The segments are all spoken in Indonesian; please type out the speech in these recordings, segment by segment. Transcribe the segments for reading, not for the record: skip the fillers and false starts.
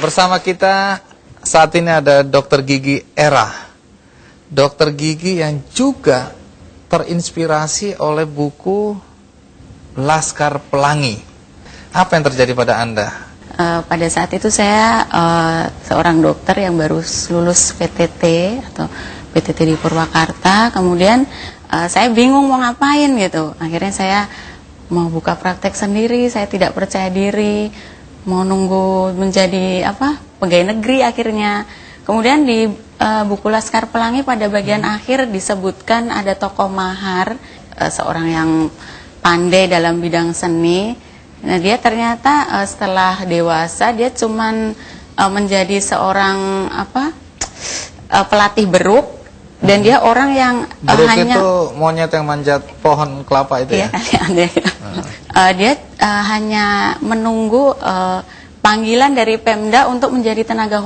bersama kita saat ini ada Dr. Gigi Era. Dr. Gigi yang juga terinspirasi oleh buku Laskar Pelangi. Apa yang terjadi pada Anda? Pada saat itu saya seorang dokter yang baru lulus PTT atau PTT di Purwakarta. Kemudian saya bingung mau ngapain gitu. Akhirnya saya mau buka praktek sendiri. Saya tidak percaya diri, mau nunggu menjadi pegawai negeri akhirnya. Kemudian di buku Laskar Pelangi pada bagian akhir disebutkan ada tokoh mahar, seorang yang pandai dalam bidang seni. Nah, dia ternyata setelah dewasa dia cuman menjadi seorang pelatih beruk, dan dia orang yang beruk hanya itu monyet yang manjat pohon kelapa itu ya. Dia hanya menunggu panggilan dari Pemda untuk menjadi tenaga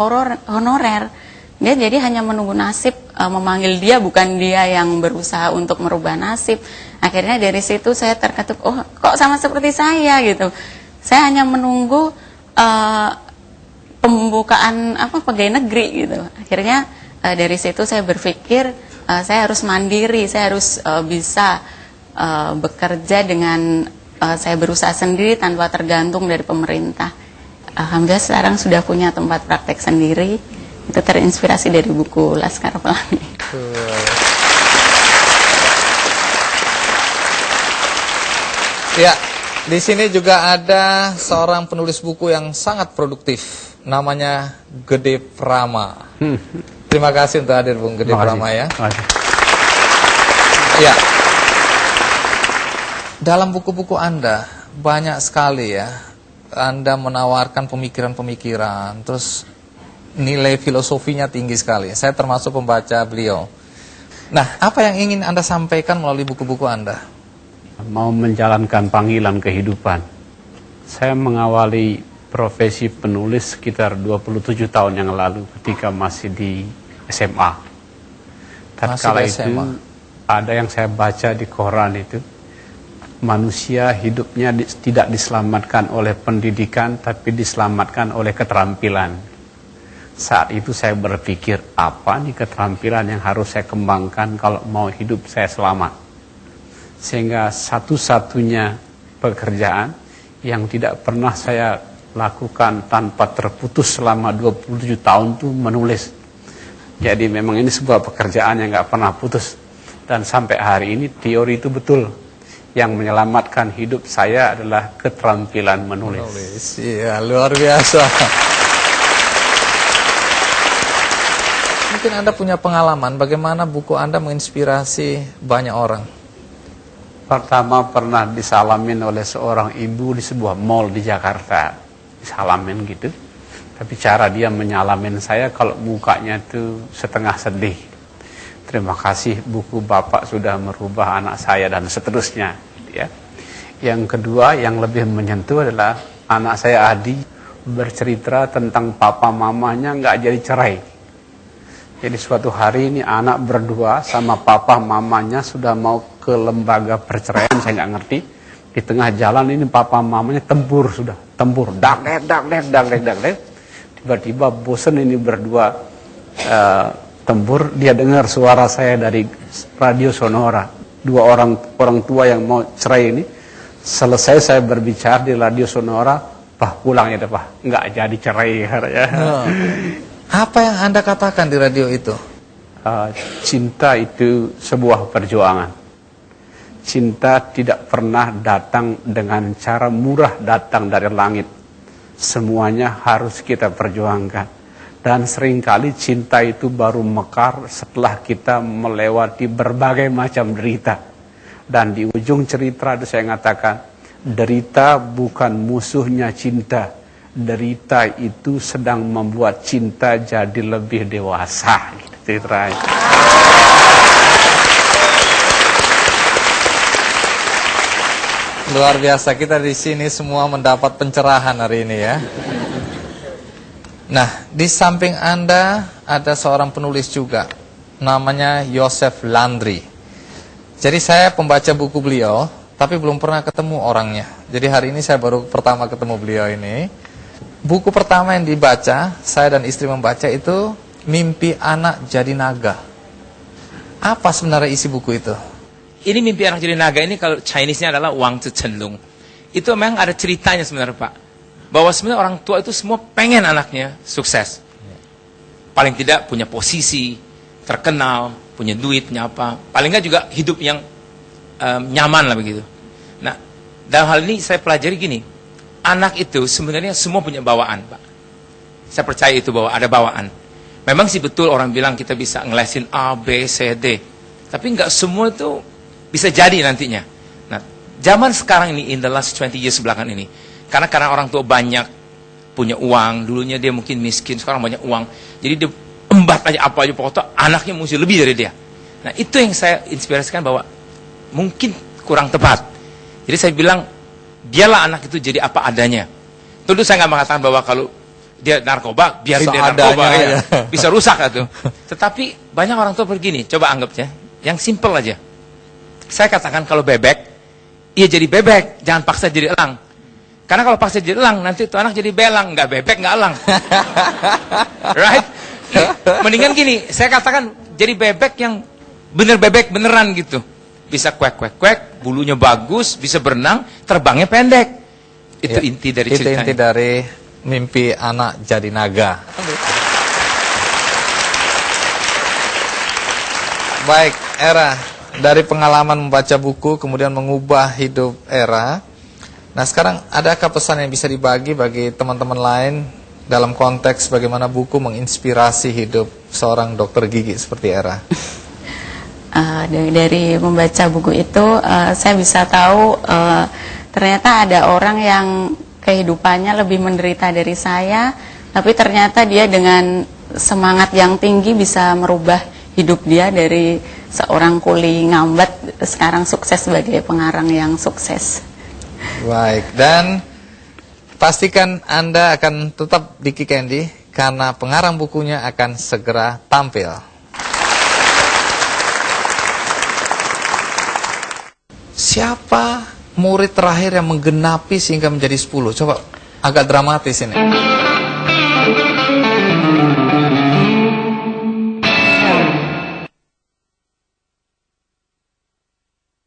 honorer. Dia jadi hanya menunggu nasib memanggil dia, bukan dia yang berusaha untuk merubah nasib. Akhirnya dari situ saya terketuk, oh kok sama seperti saya gitu. Saya hanya menunggu pembukaan pegawai negeri gitu. Akhirnya dari situ saya berpikir saya harus mandiri, saya harus bisa bekerja dengan saya berusaha sendiri tanpa tergantung dari pemerintah. Alhamdulillah sekarang sudah punya tempat praktek sendiri. Itu terinspirasi dari buku Laskar Pelangi. Ya, di sini juga ada seorang penulis buku yang sangat produktif. Namanya Gede Prama. Terima kasih untuk hadir Bung Gede Prama ya. Ya. Dalam buku-buku Anda banyak sekali ya, Anda menawarkan pemikiran-pemikiran, terus nilai filosofinya tinggi sekali. Saya termasuk pembaca beliau. Nah, apa yang ingin Anda sampaikan melalui buku-buku Anda? Mau menjalankan panggilan kehidupan. Saya mengawali profesi penulis sekitar 27 tahun yang lalu ketika masih di SMA. Tatkala itu ada yang saya baca di koran itu, manusia hidupnya tidak diselamatkan oleh pendidikan, tapi diselamatkan oleh keterampilan. Saat itu saya berpikir, apa nih keterampilan yang harus saya kembangkan kalau mau hidup saya selamat. Sehingga satu-satunya pekerjaan yang tidak pernah saya lakukan tanpa terputus selama 27 tahun itu menulis. Jadi memang ini sebuah pekerjaan yang gak pernah putus. Dan sampai hari ini teori itu betul. Yang menyelamatkan hidup saya adalah keterampilan menulis. Iya, luar biasa. Mungkin Anda punya pengalaman bagaimana buku Anda menginspirasi banyak orang. Pertama pernah disalamin oleh seorang ibu di sebuah mall di Jakarta. Disalamin gitu. Tapi cara dia menyalamin saya kalau mukanya itu setengah sedih. Terima kasih buku Bapak sudah merubah anak saya dan seterusnya. Gitu ya. Yang kedua yang lebih menyentuh adalah anak saya Adi bercerita tentang papa mamanya nggak jadi cerai. Jadi suatu hari ini anak berdua sama papa mamanya sudah mau ke lembaga perceraian, saya nggak ngerti. Di tengah jalan ini papa mamanya tempur sudah, tempur, dak. Tiba-tiba bosan ini berdua tempur, dia dengar suara saya dari radio Sonora. Dua orang tua yang mau cerai ini, selesai saya berbicara di radio Sonora, Pak pulang ya Pak, nggak jadi cerai ya. Apa yang Anda katakan di radio itu? Cinta itu sebuah perjuangan. Cinta tidak pernah datang dengan cara murah datang dari langit. Semuanya harus kita perjuangkan. Dan seringkali cinta itu baru mekar setelah kita melewati berbagai macam derita. Dan di ujung cerita itu saya mengatakan, derita bukan musuhnya cinta. Derita itu sedang membuat cinta jadi lebih dewasa. Gitu, luar biasa, kita di sini semua mendapat pencerahan hari ini ya. Nah, di samping Anda ada seorang penulis juga, namanya Yosef Landry. Jadi saya pembaca buku beliau, tapi belum pernah ketemu orangnya. Jadi hari ini saya baru pertama ketemu beliau ini. Buku pertama yang dibaca, saya dan istri membaca itu Mimpi Anak Jadi Naga. Apa sebenarnya isi buku itu? Ini Mimpi Anak Jadi Naga ini kalau Chinese-nya adalah Wang Zi Chenlong. Itu memang ada ceritanya sebenarnya Pak. Bahwa sebenarnya orang tua itu semua pengen anaknya sukses. Paling tidak punya posisi, terkenal, punya duit, punya apa. Paling nggak juga hidup yang nyaman lah begitu. Nah, dalam hal ini saya pelajari gini. Anak itu sebenarnya semua punya bawaan Pak. Saya percaya itu bahwa ada bawaan. Memang sih betul orang bilang kita bisa ngelesin A, B, C, D. Tapi nggak semua itu bisa jadi nantinya. Nah, zaman sekarang ini, in the last 20 years belakangan ini, karena orang tua banyak punya uang, dulunya dia mungkin miskin, sekarang banyak uang, jadi dia embat aja apa aja, pokoknya anaknya mesti lebih dari dia. Nah, itu yang saya inspirasikan bahwa mungkin kurang tepat. Jadi saya bilang, biarlah anak itu jadi apa adanya. Tentu saya nggak mengatakan bahwa kalau dia narkoba, biarin dia narkoba, ya. Bisa rusak itu. Tetapi banyak orang tua begini, coba anggap ya, yang simple aja. Saya katakan kalau bebek, iya jadi bebek, jangan paksa jadi elang. Karena kalau paksa jadi elang, nanti itu anak jadi belang, nggak bebek, nggak elang. Right? Mendingan gini, saya katakan jadi bebek yang bener bebek beneran gitu. Bisa kuek, bulunya bagus, bisa berenang, terbangnya pendek. Itu inti dari ceritanya. Itu inti dari Mimpi Anak Jadi Naga. Baik, Era, dari pengalaman membaca buku kemudian mengubah hidup Era. Nah, sekarang adakah pesan yang bisa dibagi bagi teman-teman lain dalam konteks bagaimana buku menginspirasi hidup seorang dokter gigi seperti Era? Dari membaca buku itu saya bisa tahu ternyata ada orang yang kehidupannya lebih menderita dari saya, tapi ternyata dia dengan semangat yang tinggi bisa merubah hidup dia dari seorang kuli ngambat sekarang sukses sebagai pengarang yang sukses. Baik, dan pastikan Anda akan tetap di Ki Candy karena pengarang bukunya akan segera tampil. Siapa murid terakhir yang menggenapi sehingga menjadi 10? Coba agak dramatis ini.